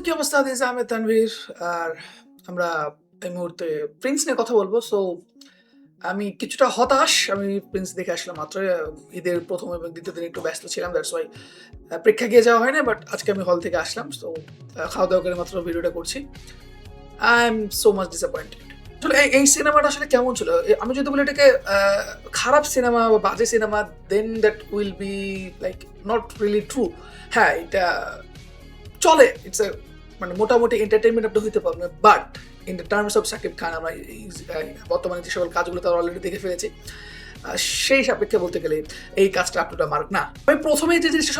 WhatsApp কি অবস্থা? This Ahmed Tanvir. আর আমরা এই মুহূর্তে প্রিন্স নিয়ে কথা বলবো। সো আমি কিছুটা হতাশ। আমি প্রিন্স দেখে আসলাম মাত্র। ঈদের ১ম এবং ২য় দিন একটু ব্যস্ত ছিলাম। দ্যাটস ওয়াই প্রেক্ষাগৃহে যাওয়া হয় না। বাট আজকে আমি হল থেকে আসলাম। সো খাওয়া-দাওয়া করে মাত্র ভিডিওটা করছি। I am so much disappointed. আসলে এই সিনেমাটা আসলে কেমন ছিল? আমি যদি বলি এটাকে খারাপ সিনেমা বা বাজে cinema, then that will be like not really true. হ্যাঁ, এটা চলে। ইটস এ মানে মোটামুটি এন্টারটেইনমেন্ট আপনি হইতে পারবেন। But in the terms of Shakib Khan আমরা বর্তমানে যে সকল কাজগুলো তারা অলরেডি দেখে ফেলেছি। সেই সাপেক্ষে বলতে গেলে এই কাজটা আপ টু দ্য মার্ক না। আমি প্রথমেই যে জিনিসটা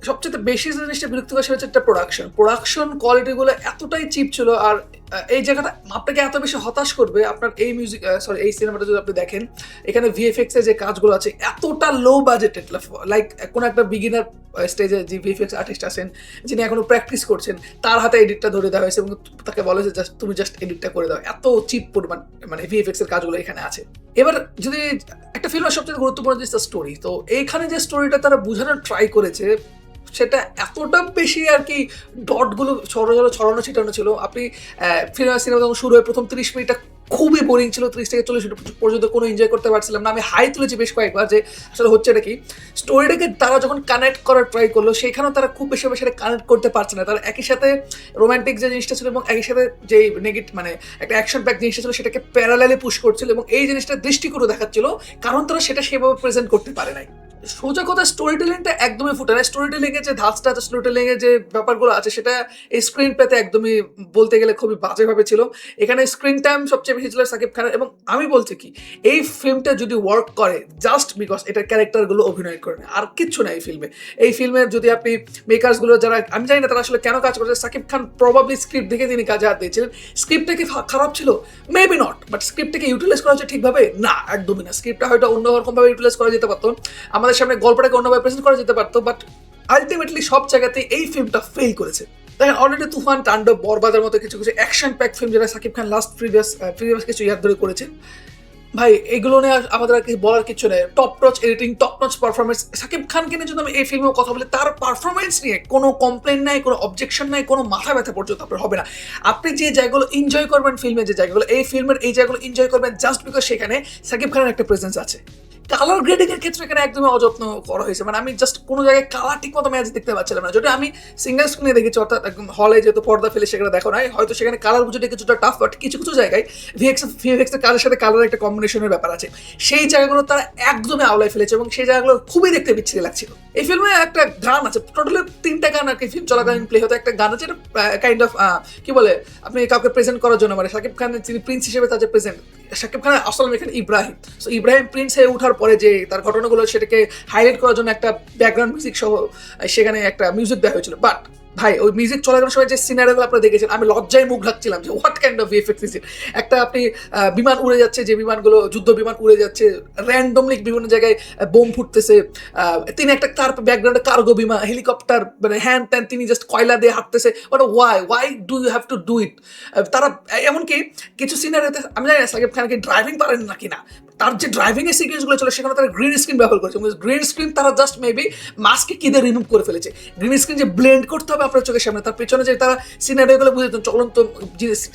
সবচেয়ে বেশি যে জিনিসটা বিরক্তিকর সেটা হচ্ছে একটা প্রোডাকশন কোয়ালিটিগুলো এতটাই চিপ ছিল। আর এই জায়গাটা আপনাকে এত বেশি হতাশ করবে আপনার এই মিউজিক এই সিনেমাটা যদি আপনি দেখেন, এখানে ভিএফএক্স এর যে কাজগুলো আছে এতটা লো বাজেটেড, লাইক কোনো একটা বিগিনার স্টেজে যে ভিএফএক্স আর্টিস্ট আছেন যিনি এখনো প্র্যাকটিস করছেন, তার হাতে এডিটটা ধরে দেওয়া হয়েছে এবং তাকে বলে যে তুমি জাস্ট এডিটটা করে দাও। এত চিপ পরিমাণ মানে ভিএফএক্স এর কাজগুলো এখানে আছে। এবার যদি একটা ফিল্মের সবচেয়ে গুরুত্বপূর্ণ জিনিস তার স্টোরি, তো এইখানে যে স্টোরিটা তারা বোঝানোর ট্রাই করেছে সেটা এতটা বেশি আর কি ডটগুলো ছড়ানো ছিটানো ছিল। আপনি সিনেমা যখন শুরু হয় প্রথম 30 মিনিটটা খুবই বোরিং ছিল। 30 থেকে 40 মিনিট পর্যন্ত কোনো এনজয় করতে পারছিলাম না। আমি হাই তুলেছি বেশ কয়েকবার যে আসলে হচ্ছে এটা কি। স্টোরিটাকে তারা যখন কানেক্ট করার ট্রাই করলো সেখানেও তারা খুব বেশি সেটা কানেক্ট করতে পারছে না। তারা একই সাথে রোম্যান্টিক যে জিনিসটা ছিল এবং একই সাথে যে নেগেটিভ মানে একটা অ্যাকশন প্যাক জিনিসটা ছিল সেটাকে প্যারালালি পুশ করছিল এবং এই জিনিসটা দৃষ্টিকটু দেখাচ্ছিল কারণ তারা সেটা সেভাবে প্রেজেন্ট করতে পারে নাই। সোজা কথা, স্টোরি টেলিংটা একদমই ফুটে না। স্টোরি টেলিং এর যে ধাঁচটা আছে, স্টোরি টেলিং এর যে ব্যাপারগুলো আছে সেটা এই স্ক্রিন প্লেতে একদমই বলতে গেলে খুবই বাজেভাবে ছিল। এখানে স্ক্রিন টাইম সবচেয়ে বেশি ছিল সাকিব খানের। এবং আমি বলছি কি, এই ফিল্মটা যদি ওয়ার্ক করে জাস্ট বিকজ এটার ক্যারেক্টারগুলো অভিনয় করে না, আর কিচ্ছু না এই ফিল্মে। এই ফিল্মের যদি আপনি মেকার্সগুলো যারা, আমি জানি না তারা আসলে কেন কাজ করছে। সাকিব খান প্রবাবলি স্ক্রিপ্ট দেখে তিনি কাজে হাত দিয়েছিলেন। স্ক্রিপ্টটা কি খারাপ ছিল? মেবি নট, বাট স্ক্রিপ্টটাকে ইউটিলাইজ করা হচ্ছে ঠিকভাবে? না, একদমই না। স্ক্রিপ্টটা হয়তো অন্যরকমভাবে ইউটিলাইজ করা যেতে পারতো, আমাদের সামনে গল্পটাকে অন্যভাবে প্রেজেন্ট করা যেতে পারতো, বাট আলটিমেটলি সব জায়গাতে এই ফিল্মটা ফেল করেছে। দেখেন, অলরেডি তুফান, তাণ্ডব, বরবাদের মতো কিছু কিছু অ্যাকশন প্যাক ফিল্ম যেটা সাকিব খান লাস্ট প্রিভিয়াস কিছু ইয়ার ধরে করেছেন, ভাই এগুলো নিয়ে আমাদের আর কিছু বলার কিছু নেই। Top notch editing, top notch performance. Shakib খানকে নিয়ে যদি আমি এই ফিল্মেও কথা বলি, তার পারফরমেন্স নিয়ে কোনো কমপ্লেন নাই, কোনো অবজেকশন নাই, কোনো মাথা ব্যথা পর্যন্ত আপনার হবে না। আপনি যে জায়গাগুলো এনজয় করবেন ফিল্মে, যে জায়গাগুলো এই ফিল্মের এই জায়গাগুলো এনজয় করবেন জাস্ট বিকজ সেখানে সাকিব খানের একটা প্রেজেন্স আছে। কালার গ্রেডিং এর ক্ষেত্রে এখানে একদমই অযত্ন করা হয়েছে। মানে আমি জাস্ট কোনো জায়গায় কালার ঠিক মতো ম্যাচ দেখতে পাচ্ছিলাম না। যদি আমি সিঙ্গেল স্ক্রিনে দেখেছি, অর্থাৎ একদম হলে যেহেতু পর্দা ফেলে সেখানে দেখো নাই, হয়তো সেখানে কালার বুঝতে কিছুটা টাফ, বাট কিছু কিছু জায়গায় ভিএক্স এর কাজের সাথে কালারের একটা কম্বিনেশনের ব্যাপার আছে। সেই জায়গাগুলো তারা একদমই আওলায় ফেলেছে এবং সেই জায়গাগুলো খুবই দেখতে বিচ্ছিরি লাগছিল। এই ফিল্মে একটা গান আছে, টোটালি 3টা গান আর কি ফিল্ম চলাকালীন প্লে হতো। একটা গান আছে, এটা কাইন্ড অফ কি বলে, আপনি কাউকে প্রেজেন্ট করার জন্য, মানে শাকিব খানের যিনি প্রিন্স হিসেবে তার যে প্রেজেন্ট, শাকিব খানের আসল এখানে ইব্রাহিম। সো ইব্রাহিম প্রিন্স হয়ে ওঠার পরে যে তার ঘটনাগুলো সেটাকে হাইলাইট করার জন্য একটা ব্যাকগ্রাউন্ড মিউজিক সহ সেখানে একটা মিউজিক দেওয়া হয়েছিল। বাট ভাই, ওই মিউজিক চলাকালীন সময় যে সিনারিওগুলো আপনারা দেখেছেন, আমি লজ্জায় মুখ ঢাকছিলাম যে what kind of VFX is it. একটা আপনি বিমান উড়ে যাচ্ছে, যে বিমানগুলো যুদ্ধ বিমান উড়ে যাচ্ছে, র্যান্ডমলি বিভিন্ন জায়গায় বোম ফুটতেছে। তিনি একটা কার ব্যাকগ্রাউন্ডে কার্গো বিমান, হেলিকপ্টার, মানে হ্যান ত্যান, তিনি জাস্ট কয়লা দিয়ে হাঁটতেছে। মানে why do you have to do it? তারা এমনকি কিছু সিনারিওতে, আমি জানি না সাকিব খান কি ড্রাইভিং পারেন নাকি না, তার যে ড্রাইভিং এর সিকোয়েন্সগুলো ছিল সেখানে তারা গ্রিন স্ক্রিন ব্যবহার করেছে। গ্রিন স্ক্রিন তারা জাস্ট মেবি মাস্কে কি দিয়ে রিমুভ করে ফেলেছে। গ্রিন স্ক্রিন যে ব্লেন্ড করতে হবে আপনার চোখের সামনে, তার পেছনে যে তারা সিনারিওগুলো বুঝে চলন্ত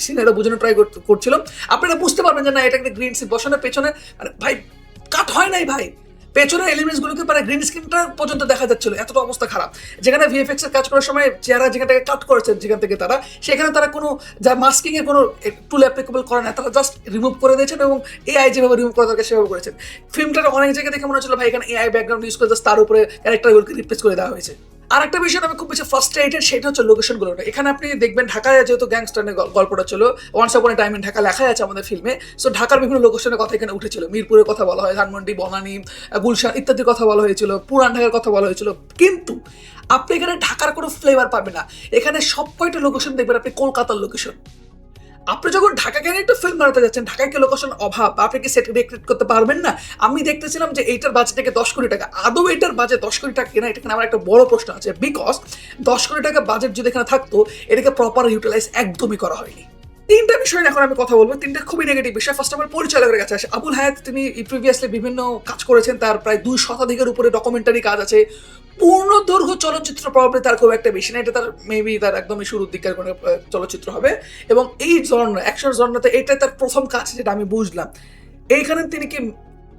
সিনারিও বোঝানো ট্রাই করছিল, আপনারা বুঝতে পারবেন যে না, এটা একটা গ্রিন স্ক্রিন বসানোর পেছনে মানে ভাই কাট হয় নাই ভাই। পেছনের এলিমেন্টসগুলোকে মানে গ্রিন স্ক্রিনটা পর্যন্ত দেখা যাচ্ছিল, এতটা অবস্থা খারাপ। যেখানে ভিএফএক্স এর কাজ করার সময় যারা যেখান থেকে কাট করেছেন, যেখান থেকে তারা সেখানে তারা কোনো যা মাস্কিং এর কোনো টুল অ্যাপ্লিকেবল করে না, তারা জাস্ট রিমুভ করে দিয়েছেন এবং এআই যেভাবে রিমুভ করা দরকার সেভাবে করেছেন। ফিল্মটা অনেক জায়গায় দেখে মনে হচ্ছিল ভাই এখানে এআই ব্যাকগ্রাউন্ড ইউজ করে জাস্ট তার উপরে ক্যারেক্টারগুলোকে রিপ্লেস করে দেওয়া হয়েছে। আর একটা বিষয় আমি খুব বেশি ফ্রাস্ট্রেটেড, সেটা হচ্ছে লোকেশনগুলো। এখানে আপনি দেখবেন ঢাকায় যেহেতু গ্যাংস্টার গল্পটা ছিল, once upon A time in Dhaka লেখাই আছে আমাদের ফিল্মে। সো ঢাকার বিভিন্ন লোকেশনের কথা এখানে উঠেছিল। মিরপুরের কথা বলা হয়, ধানমন্ডি, বনানী, গুলশান ইত্যাদির কথা বলা হয়েছিল, পুরান ঢাকার কথা বলা হয়েছিল। কিন্তু আপনি এখানে ঢাকার কোনো ফ্লেভার পাবেন না। এখানে সব কয়টা লোকেশন দেখবেন আপনি কলকাতার লোকেশন। আপনি যখন ঢাকাকে নিয়ে একটা ফিল্ম বানাতে যাচ্ছেন, ঢাকায় কি লোকেশন অভাব? আপনি কি সেট রিক্রিয়েট করতে পারবেন না? আমি দেখতেছিলাম যে এইটার বাজেট থেকে 10 কোটি টাকা। আদৌ এইটার বাজেট 10 কোটি টাকা কিনা, এটা আমার একটা বড় প্রশ্ন আছে। বিকজ 10 কোটি টাকা বাজেট যদি এখানে থাকতো, এটাকে প্রপার ইউটিলাইজ একদমই করা হয়নি। 3টা বিষয় এখন আমি কথা বলবো, 3টা খুবই নেগেটিভ বিষয়। ফার্স্ট অফ অল, পরিচালকের কাছে আসে। আবুল হায়াত, তিনি প্রিভিয়াসলি বিভিন্ন কাজ করেছেন, তার প্রায় 2 শতাধিকের উপরে ডকুমেন্টারি কাজ আছে, পূর্ণ দৈর্ঘ্য চলচ্চিত্র প্রবাবলি তার খুব একটা বেশি না, এটা তার মেবি তার একদমই শুরুর দিকের কোনো চলচ্চিত্র হবে। এবং এই জনরা অ্যাকশন জনরাতে এটাই তার প্রথম কাজ যেটা আমি বুঝলাম। এইখানে তিনি কি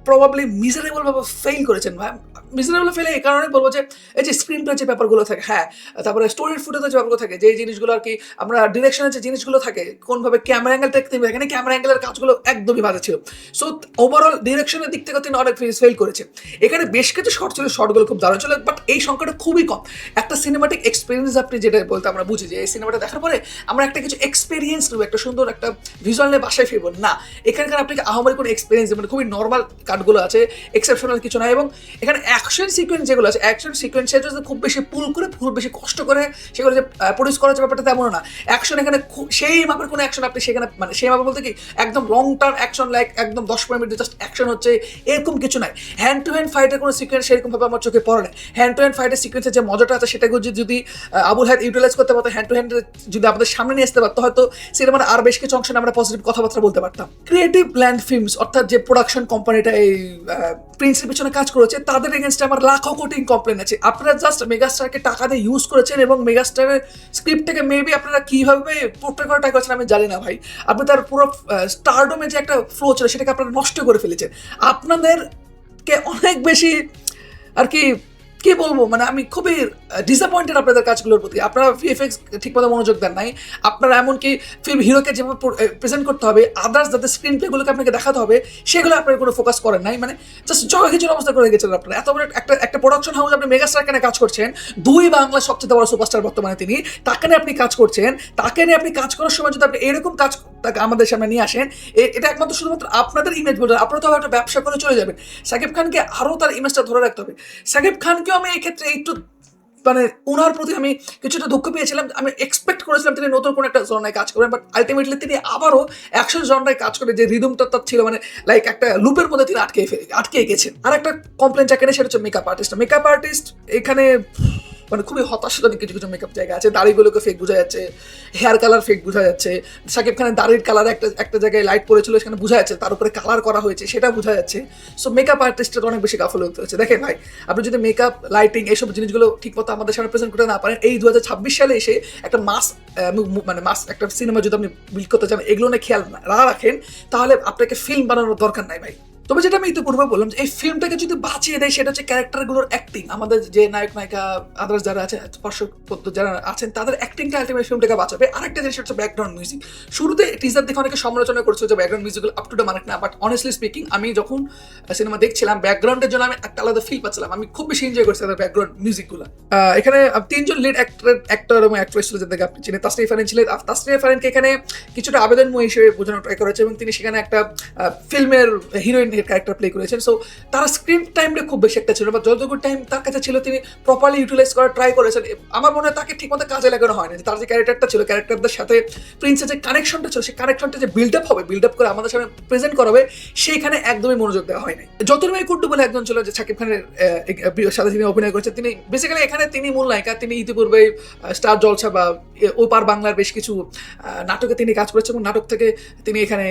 প্রবাবলি মিজারেবল ভাবে ফেল করেছেন ভাই। মিজারেবল ফেলে এই কারণে বলবো যে এই যে স্ক্রিন প্লে যে ব্যাপারগুলো থাকে, হ্যাঁ, তারপরে স্টোরির ফুটেজে যে ব্যাপারগুলো থাকে, যে জিনিসগুলো আর কি আমরা ডিরেকশনের যে জিনিসগুলো থাকে, কোনভাবে ক্যামেরা অ্যাঙ্গেল দেখতে হবে, এখানে ক্যামেরা অ্যাঙ্গেলের কাজগুলো একদমই বাজে ছিল। সো ওভারঅল ডিরেকশনের দিক থেকে তিনি অনেক ফেল করেছে। এখানে বেশ কিছু শর্ট ছিল, শর্টগুলো খুব দারুণ ছিল, বাট এই সংখ্যাটা খুবই কম। একটা সিনেমাটিক এক্সপিরিয়েন্স আপনি যেটা বলতে আমরা বুঝি যে এই সিনেমাটা দেখার পরে আমরা একটা কিছু এক্সপিরিয়েন্স নেবো, একটা সুন্দর একটা ভিজুয়াল নিয়ে বাসায় ফিরবো না। এখানকার আপনাকে আহামরি কোনো এক্সপিরিয়েন্স মানে খুবই নর্মাল কাটগুলো আছে, এক্সেপশনাল কিছু না। এবং এখানে অ্যাকশন সিকোয়েন্স যেগুলো আছে, অ্যাকশন সিকোয়েন্স যদি খুব বেশি পুল করে খুব বেশি কষ্ট করে সেগুলো যে প্রডিউস করার যে ব্যাপারটা তেমন না। অ্যাকশন এখানে সেই মাপের কোনো অ্যাকশন আপনি সেখানে মানে সেই মাপে বলতে কি একদম লং টার্ম অ্যাকশন লাইক একদম 10-15 মিনিট জাস্ট অ্যাকশন হচ্ছে এরকম কিছু নাই। হ্যান্ড টু হ্যান্ড ফাইটের কোনো সিকোয়েন্স সেরকমভাবে আমার চোখে পড়ে না। হ্যান্ড টু হ্যান্ড ফাইটের সিকোয়েন্সের যে মজাটা আছে সেটাকে যদি আবুল হায়াত ইউটিলাইজ করতে পারতো, হ্যান্ড টু হ্যান্ড যদি আমাদের সামনে নিয়ে আসতে পারতো, হয়তো সিনেমার আর বেশ কিছু অংশে আমরা পজিটিভ কথাবার্তা বলতে পারতাম। ক্রিয়েটিভ ল্যান্ড ফিল্মস অর্থাৎ যে প্রোডাকশন কোম্পানিটা এই প্রিন্সের পিছনে কাজ করেছে তাদের এগেনস্টে আমার লাখো কোটি কমপ্লেন আছে। আপনারা জাস্ট মেগাস্টারকে টাকা দিয়ে ইউজ করেছেন এবং মেগাস্টারের স্ক্রিপ্টটাকে মেবি আপনারা কীভাবে পোর্ট্রে করা ট্রাই করেছেন আমি জানি না ভাই। আপনি তার পুরো স্টারডমে যে একটা ফ্লো ছিল সেটাকে আপনারা নষ্ট করে ফেলেছেন। আপনাদেরকে অনেক বেশি আর কি বলবো, মানে আমি খুবই ডিসঅ্যাপয়েন্টেড আপনাদের কাজগুলোর প্রতি। আপনারা ভিএফএক্স ঠিকমতো মনোযোগ দেন নাই। আপনারা এমনকি ফিল্ম হিরোকে যেভাবে প্রেজেন্ট করতে হবে, আদার্স যাদের স্ক্রিন প্লেগুলোকে আপনাকে দেখাতে হবে, সেগুলো আপনারা কোনো ফোকাস করেন নাই। মানে জাস্ট জগাখিচুর অবস্থা করে গেছিলেন আপনারা। এত বড় একটা প্রোডাকশন হাউস আপনি মেগাস্টার কেন কাজ করছেন, 2 বাংলার সবচেয়ে বড় সুপারস্টার বর্তমানে তিনি, তাকে নিয়ে আপনি কাজ করছেন। তাকে নিয়ে আপনি কাজ করার সময় যদি আপনি এরকম কাজ আমাদের সামনে নিয়ে আসেন, এটা একমাত্র শুধুমাত্র আপনাদের ইমেজ বলতে, আপনারা তো একটা ব্যবসা করে চলে যাবেন। শাকিব খানকে আরও তার ইমেজটা ধরে রাখতে হবে। শাকিব খানকেও আমি এই ক্ষেত্রে একটু মানে ওনার প্রতি আমি কিছুটা দুঃখ পেয়েছিলাম। আমি এক্সপেক্ট করেছিলাম তিনি নতুন কোনো একটা জনরায় কাজ করবেন, বাট আলটিমেটলি তিনি আবারও অ্যাকশন জনরায় কাজ করে যে রিদমটা তার ছিল, মানে লাইক একটা লুপের মধ্যে তিনি আটকে গেছেন। আর একটা কমপ্লেন যাকে সেটা হচ্ছে মেকআপ আর্টিস্ট এখানে মানে খুবই হতাশাজনক কিছু কিছু মেকআপ জায়গা আছে। দাড়িগুলোকে ফেক বোঝা যাচ্ছে, হেয়ার কালার ফেক বোঝা যাচ্ছে। শাকিব খানের দাড়ির কালার একটা জায়গায় লাইট পড়েছিল, সেখানে বোঝা যাচ্ছে তার উপরে কালার করা হয়েছে, সেটা বোঝা যাচ্ছে। সো মেকআপ আর্টিস্টের অনেক বেশি গাফিলতি হচ্ছে। দেখেন ভাই, আপনি যদি মেকআপ লাইটিং এইসব জিনিসগুলো ঠিকমতো আমাদের সামনে প্রেজেন্ট করতে না পারেন, এই 2026 সালে এসে একটা মাস একটা সিনেমা যদি আপনি বিল্ড করতে চান, এগুলো নিয়ে খেয়াল না রাখেন, তাহলে আপনাকে ফিল্ম বানানোর দরকার নাই ভাই। তবে যেটা আমি ইতিপূর্বে বললাম যে এই ফিল্মটাকে যদি বাঁচিয়ে দেয় সেটা হচ্ছে ক্যারেক্টারগুলোর অ্যাক্টিং। আমাদের যে নায়ক নায়িকা আদার্স যারা আছে, পার্শ্বপত্য যারা আছেন, তাদের অ্যাক্টিংটা আলটিমেট ফিল্মটাকে বাঁচাবে। আরেকটা জিনিস হচ্ছে ব্যাকগ্রাউন্ড মিউজিক। শুরুতে টিজার দেখে অনেকে সমালোচনা করছে যে ব্যাকগ্রাউন্ড মিউজিকগুলো আপ টু ডেট মানে না, বাট অনেস্টলি স্পিকিং আমি যখন সিনেমা দেখছিলাম ব্যাকগ্রাউন্ডের জন্য আমি একটা আলাদা ফিল পাচ্ছিলাম। আমি খুব বেশি এনজয় করছি তাদের ব্যাকগ্রাউন্ড মিউজিকগুলো। এখানে 3 জন লিড অ্যাক্টর এবং অ্যাক্ট্রেস ছিল, যাদেরকে আপনি চিনেন। তাসনিয়া ফারিন ছিলেন। তাসনিয়া ফারিনকে এখানে কিছুটা আবেদনময় হিসেবে বোঝানোর ট্রাই করেছে এবং তিনি সেখানে একটা ফিল্মের হিরোইনের ক্যারেক্টার প্লে করেছেন। সো তার স্ক্রিন টাইমটা খুব বেশি একটা ছিল, বা যতটুকু টাইম তার কাছে ছিল তিনি প্রপারলি ইউটিলাইজ করার ট্রাই করেছেন। আমার মনে হয় তাকে ঠিকমতো কাজে লাগানো হয়নি। তার যে ক্যারেক্টারটা ছিল, ক্যারেক্টারদের সাথে প্রিন্সের যে কানেকশনটা ছিল, সেই কানেকশনটা যে বিল্ড আপ করে আমাদের সামনে প্রেজেন্ট করা হবে, সেইখানে একদমই মনোযোগ দেওয়া হয়নি। জ্যোতির্ময়ী কুড্ডু বলে একজন ছিল যে শাকিব খানের সাথে তিনি অভিনয় করেছেন। তিনি বেসিক্যালি এখানে তিনি মূল নায়িকা। তিনি ইতিপূর্বে স্টার জলসা বা ওপার বাংলার বেশ কিছু নাটকে তিনি কাজ করেছেন এবং নাটক থেকে তিনি এখানে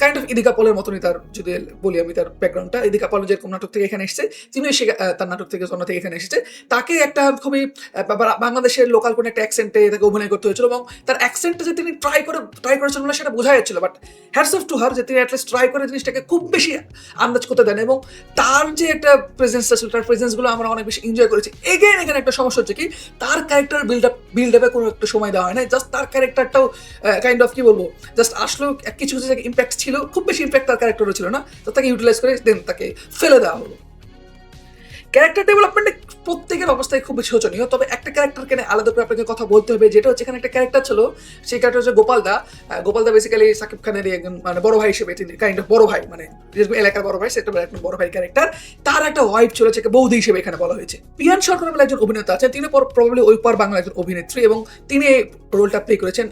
কাইন্ড অফ ইদিকা পলের মতনই, তার যদি বলি আমি তার ব্যাকগ্রাউন্ডটা, ইদিকা পল যেরকম নাটক থেকে এখানে এসেছে, তিনি তার নাটক থেকে জন্ম থেকে এখানে এসেছে। তাকে একটা খুবই বাংলাদেশের লোকাল কোনো একটা অ্যাকসেন্টে তাকে অভিনয় করতে হয়েছিল এবং তার অ্যাকসেন্টটা যে তিনি ট্রাই করেছিলেন না সেটা বোঝা যাচ্ছিল। But hats off to her যে তিনি অ্যাটলিস্ট ট্রাই করে জিনিসটাকে খুব বেশি আন্দাজ করতে দেন এবং তার যে একটা প্রেজেন্সটা ছিল, তার প্রেজেন্সগুলো আমরা অনেক বেশি এনজয় করেছি। এগেইন এখানে একটা সমস্যা হচ্ছে কি, তার ক্যারেক্টার বিল্ড আপে কোনো একটা সময় দেওয়া হয় না। জাস্ট তার ক্যারেক্টারটাও কাইন্ড অফ কি বলবো, জাস্ট আসলেও কিছু কিছু জায়গায় ইম্প্যাক্ট ছিল, খুব বেশি ইম্প্যাক্ট তার ক্যারেক্টারও ছিল না, তো তাকে ইউটিলাইজ করে দেন তাকে ফেলে দেওয়া হলো। ক্যারেক্টার ডেভেলপমেন্টে প্রত্যেকের অবস্থায় খুব বেশি শোচনীয়। তবে একটা ক্যারেক্টারকে আলাদা করে আপনাকে কথা বলতে হবে, যেটা হচ্ছে এখানে একটা ক্যারেক্টার ছিল, সেই ক্যারেক্টার হচ্ছে গোপালদা বেসিক্যালি শাকিব খানের একজন মানে বড় ভাই হিসেবে, কাইন্ড অফ বড় ভাই, মানে এলাকার বড় ভাই, সেটা একটা বড় ভাই ক্যারেক্টার। তার একটা ওয়াইফ ছিল, যাকে বৌদি হিসেবে এখানে বলা হয়েছে। পিয়ান সরকার বলে একজন অভিনেতা আছেন, তিনি প্রবাবলি ওই পার বাংলা একজন অভিনেত্রী এবং তিনি এই রোলটা প্লে করেছেন।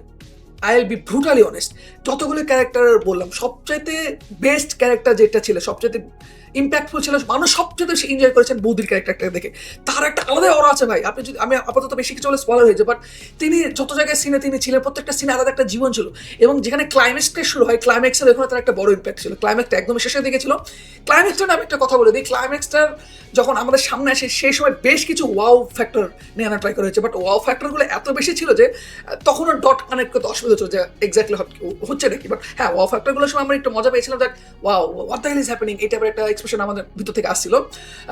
I will be brutally honest, যতগুলো ক্যারেক্টার বললাম সবচাইতে বেস্ট ক্যারেক্টার যেটা ছিল, সবচাইতে ইম্প্যাক্টফুল ছিল, মানুষ সবচেয়ে বেশি এনজয় করেছেন বৌদির ক্যারেক্টারটা দেখে। তার একটা আলাদা অরা আছে ভাই। আপনি যদি আমি আপাতত বেশি কিছু বলে স্পয়লার হয়েছে, বাট তিনি যত জায়গায় সিনে তিনি ছিলেন, প্রত্যেকটা সিনে আলাদা একটা জীবন ছিল এবং যেখানে ক্লাইম্যাক্সটা শুরু হয়, ক্লাইম্যাক্সের ওখানে তার একটা বড় ইম্প্যাক্ট ছিল। ক্লাইম্যাক্সটা একদম শেষের দিকে ছিল। ক্লাইম্যাক্সটা আমি একটা কথা বলে দিই, ক্লাইম্যাক্সটার যখন আমাদের সামনে আসে সেই সময় বেশ কিছু ওয়াও ফ্যাক্টর নিয়ে আনা ট্রাই করা হয়েছে, বাট ওয়াও ফ্যাক্টরগুলো এত বেশি ছিল যে তখনও ডট কানেক্ট করতে অসুবিধা হচ্ছে যে এক্স্যাক্টলি হচ্ছে নাকি। বাট হ্যাঁ, ওয়াও ফ্যাক্টরগুলোর সময় আমরা একটু মজা পেয়েছিলাম যে wow what the hell is happening, এই টাইপের একটা এক্সপ্রেশন আমাদের ভিতর থেকে আসছিল।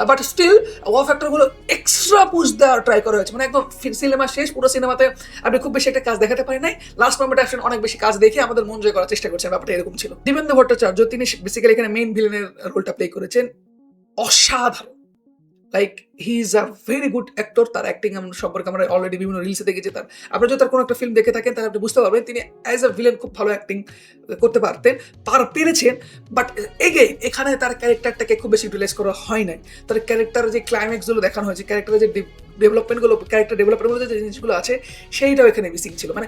বাট স্টিল ওয়াও ফ্যাক্টরগুলো এক্সট্রা পুশ দেওয়ার ট্রাই করা হয়েছে, মানে একদম সিনেমা শেষ, পুরো সিনেমাতে আপনি খুব বেশি একটা কাজ দেখাতে পারেন নাই, লাস্ট মোমেন্টে আসলে অনেক বেশি কাজ দেখে আমাদের মন জয় করার চেষ্টা করছেন, ব্যাপারটা এরকম ছিল। দিবেন্দু ভট্টাচার্য তিনি বেসিক্যালি এখানে মেইন ভিলেনের রোলটা প্লে করেছেন, অসাধারণ। Like he is a very good actor. তার অ্যাক্টিং সম্পর্কে আমরা অলরেডি বিভিন্ন রিলসে দেখেছি। আপনারা যদি তার কোনো একটা ফিল্ম দেখে থাকেন তাহলে আপনি বুঝতে পারবেন তিনি অ্যাজ আ ভিলেন খুব ভালো অ্যাক্টিং করতে পেরেছেন। বাট এগেইন এখানে তার ক্যারেক্টারটাকে খুব বেশি ইউটিলাইজ করা হয় নাই। তার ক্যারেক্টারের যে ক্লাইম্যাক্সগুলো দেখানো হয়েছে, ক্যারেক্টারের যে ডেভেলপমেন্টগুলো, ক্যারেক্টার ডেভেলপমেন্টের যে জিনিসগুলো আছে সেইটাও এখানে মিসিং ছিল। মানে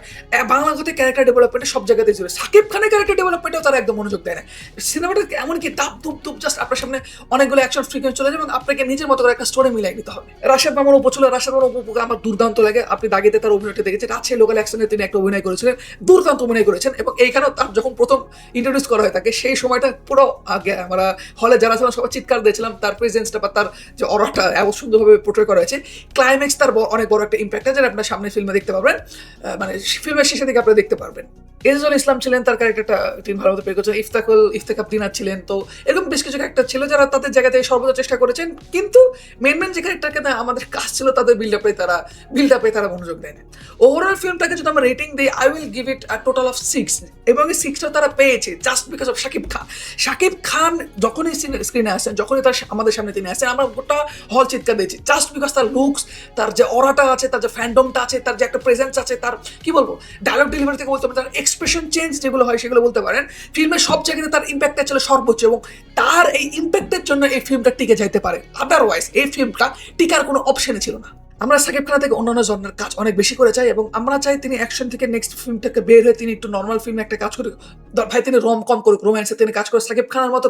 বাংলা কথায় ক্যারেক্টার ডেভেলপমেন্টে সব জায়গাতেই ছিল, সাকিব খানের ক্যারেক্টার ডেভেলপমেন্টেও তারা একদম মনোযোগ দেয় না। সিনেমাটা এমনকি দাপ ধুপ ধুপ জাস্ট আপনার সামনে অনেকগুলো অ্যাকশন ফ্রিকোয়েন্স চলে যায় এবং আপনাকে নিজের মতো করে একটা স্টোরি মিলাই নিতে হবে। রাশেদ মামুন অপু ছিল, রাশেদ মামুন অপু আমার দুর্দান্ত লাগে। আপনি দাগিতে তার অভিনয়টা দেখেছেন, রাজশাহী লোকাল অ্যাকশনে তিনি একটা অভিনয় করেছিলেন, দুর্দান্ত অভিনয় করেছেন। এবং এইখানেও তার যখন প্রথম ইন্ট্রোডিউস করা হয় তাকে, সেই সময়টা পুরো আগে আমরা হলে যারা ছিলাম সবাই চিৎকার দিয়েছিলাম, তার প্রেজেন্সটা বা তার যে অরাটা এত সুন্দরভাবে পোর্ট্রে করা হয়েছে। ক্লাইম্যাক্স তার অনেক বড় একটা ইম্প্যাক্ট আছে, যেটা আপনার সামনে ফিল্মে দেখতে পারবেন, মানে ফিল্মের শেষে দিকে আপনারা দেখতে পারবেন। এজাজুল ইসলাম ছিলেন, তার ক্যারেক্টারটা তিনি ভালো মতো প্লে করেছেন। ইফতেখার দিনার ছিলেন। তো এরকম বেশ কিছু ক্যারেক্টার ছিল যারা তাদের জায়গা থেকে সর্বোচ্চ চেষ্টা করেছেন, কিন্তু মেন যে ক্যারেক্টারকে আমাদের কাজ ছিল তাদের বিল্ড আপে তারা মনোযোগ দেয় না। ওভারঅল ফিল্মটাকে যদি আমরা রেটিং দিই, I will give it a total of 6, এবং এই 6টা তারা পেয়েছে জাস্ট বিকজ অফ শাকিব খান যখনই স্ক্রিনে আসেন, যখনই তার আমাদের সামনে তিনি আসেন, আমরা গোটা হল চিৎকার দিয়েছি জাস্ট বিকজ তার লুকস, তার যে অরাটা আছে, তার যে ফ্যান্ডমটা আছে, তার যে একটা প্রেজেন্স আছে, তার কি বলবো ডায়লগ ডেলিভারি থেকে বলতে পারেন, তার এক্সপ্রেশন চেঞ্জ যেগুলো হয় সেগুলো বলতে পারেন। ফিল্মের সব জায়গাতে তার ইম্প্যাক্টটা ছিল সর্বোচ্চ, এবং তার এই ইম্প্যাক্টের জন্য এই ফিল্মটা টিকে যাইতে পারে। আদারওয়াইজ এই ফিল্মটা টিকার কোনো অপশনই ছিল না। আমরা সাকিব খান থেকে অন্যান্য জনের কাজ অনেক বেশি করে চাই, এবং আমরা চাই তিনি অ্যাকশন থেকে নেক্সট ফিল্ম থেকে বের হয়ে তিনি একটু নর্মাল ফিল্মে একটা কাজ করুক। ভাই তিনি রোম-কম করুক, রোম্যান্সে তিনি কাজ করে। সাকিব খানের মতো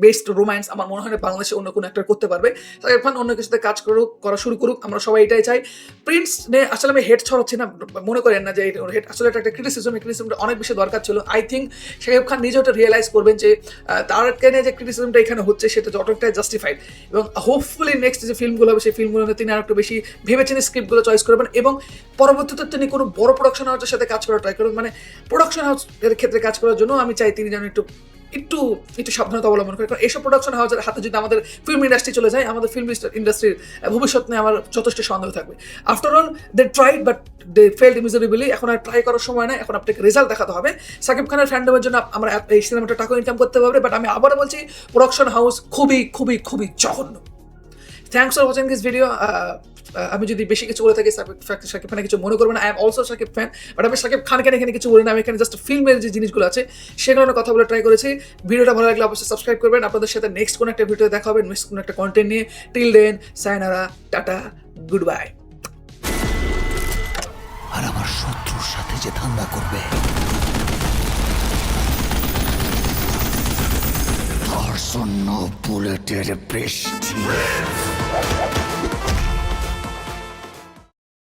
বেস্ট রোম্যান্স আমার মনে হয় না বাংলাদেশে অন্য কোনো একটা করতে পারবে। সাকিব খান অন্য কিছুতে কাজ করা শুরু করুক, আমরা সবাই এটাই চাই। প্রিন্স নিয়ে আসলে আমি হেড ছড়াচ্ছি না, মনে করেন না যে হেড, আসলে এটা একটা ক্রিটিসিজমটা অনেক বেশি দরকার ছিল। আই থিঙ্ক সাকিব খান নিজে ওটা রিয়েলাইজ করবেন যে তারকে নিয়ে যে ক্রিটিসিজমটা এখানে হচ্ছে সেটা যতটাই জাস্টিফাইড, এবং হোপফুলি নেক্সট যে ফিল্মগুলো হবে সেই ফিল্মগুলোতে তিনি আর একটু বেশি ভেবেচিন্তে স্ক্রিপ্টগুলো চয়েস করবেন, এবং পরবর্তীতে তিনি কোনো বড় প্রোডাকশন হাউসের সাথে কাজ করার ট্রাই করবেন। মানে প্রোডাকশন হাউসের ক্ষেত্রে কাজ করার জন্য আমি চাই তিনি যেন একটু সাবধানতা অবলম্বন করে, কারণ এইসব প্রোডাকশন হাউসের হাতে যদি আমাদের ফিল্ম ইন্ডাস্ট্রি চলে যায়, আমাদের ফিল্ম ইন্ডাস্ট্রির ভবিষ্যৎ নিয়ে আমার যথেষ্ট সন্দেহ থাকবে। After all they tried but they failed miserably. এখন আর ট্রাই করার সময় নয়, এখন আপনাকে রেজাল্ট দেখাতে হবে। সাকিব খানের ফ্যান্ডমের জন্য আমরা এই সিনেমাটা টাকা ইনকাম করতে পারবে, বাট আমি আবারও বলছি প্রোডাকশন হাউস খুবই জঘন্য। Thanks for watching this video. আমি যদি বেশি কিছু বলে থাকি সাকিব খানের কিছু মনে করবেন না, I am also Shakib fan, but আমি সাকিব খানকে এখানে কিছু বলি না। আমি এখানে জাস্ট ফিল্মের যে জিনিসগুলো আছে সেগুলো নিয়ে কথা বলে ট্রাই করেছি। ভিডিওটা ভালো লাগলে অবশ্যই সাবস্ক্রাইব করবেন। আপনাদের সাথে নেক্সট কোনো একটা ভিডিও দেখা হবে, নেক্সট কোনো একটা কন্টেন্ট নিয়ে। Till then, sayonara, tata, goodbye. আর আমার শত্রুর সাথে যে ধান্দা করবে তার জন্য বুলেটের বৃষ্টি।